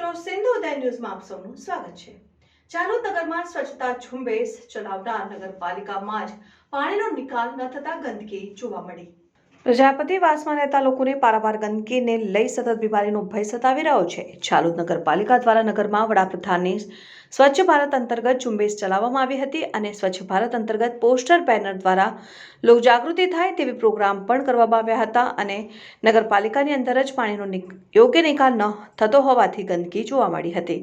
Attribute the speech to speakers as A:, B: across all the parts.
A: દર્શક મિત્રો, સિંધુ ઉદય ન્યૂઝમાં આપ સૌનું સ્વાગત છે। ચાલોદ નગરમાં સ્વચ્છતા ઝુંબેશ ચલાવનાર નગરપાલિકામાં જ પાણીનો નિકાલ ન થતા ગંદકી જોવા મળી। પ્રજાપતિવાસમાં રહેતા લોકોને પારાવાર ગંદકીને લઈ સતત બીમારીનો ભય સતાવી રહ્યો છે। ચાલોદ નગરપાલિકા દ્વારા નગરમાં વડાપ્રધાનની સ્વચ્છ ભારત અંતર્ગત ઝુંબેશ ચલાવવામાં આવી હતી અને સ્વચ્છ ભારત અંતર્ગત પોસ્ટર બેનર દ્વારા લોક જાગૃતિ થાય તેવી પ્રોગ્રામ પણ કરવામાં આવ્યા હતા અને નગરપાલિકાની અંદર જ પાણીનો યોગ્ય નિકાલ ન થતો હોવાથી ગંદકી જોવા મળી હતી।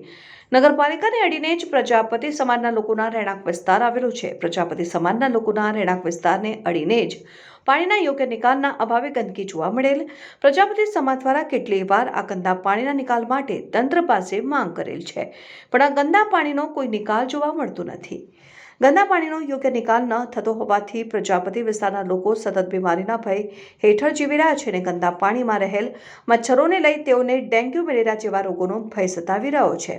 A: નગરપાલિકાને અડીને જ પ્રજાપતિ સમાજના લોકોના રહેણાંક વિસ્તાર આવેલો છે। પ્રજાપતિ સમાજના લોકોના રહેણાંક વિસ્તારને અડીને જ પાણીના યોગ્ય નિકાલના અભાવે ગંદકી જોવા મળેલ। પ્રજાપતિ સમાજ દ્વારા કેટલીય વાર આ ગંદા પાણીના નિકાલ માટે તંત્ર પાસે માંગ કરેલ છે, પણ આ ગંદા પાણીનો કોઈ નિકાલ જોવા મળતો નથી। ગંદા પાણીનો યોગ્ય નિકાલ ન થતો હોવાથી પ્રજાપતિ વિસ્તારના લોકો સતત બીમારીના ભય હેઠળ જીવી રહ્યા છે અને ગંદા પાણીમાં રહેલ મચ્છરોને લઈ તેઓને ડેન્ગ્યુ, મેલેરિયા જેવા રોગોનો ભય સતાવી રહ્યો છે।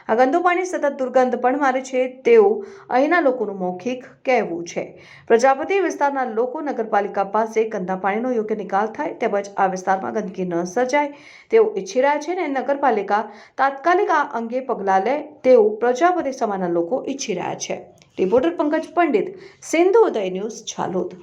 A: આ ગંદુ પાણી સતત દુર્ગંધ પણ મારે છે તેવું અહીંના લોકોનું મૌખિક કહેવું છે। પ્રજાપતિ વિસ્તારના લોકો નગરપાલિકા પાસે ગંદા પાણીનો યોગ્ય નિકાલ થાય તેમજ આ વિસ્તારમાં ગંદકી ન સર્જાય તેવું ઈચ્છી રહ્યા છે અને નગરપાલિકા તાત્કાલિક આ અંગે પગલાં લે તેવું પ્રજાપતિ સમાજના લોકો ઈચ્છી રહ્યા છે। રિપોર્ટર પંકજ પંડિત, સિંધુ ઉદય ન્યૂઝ, ચાલોદ।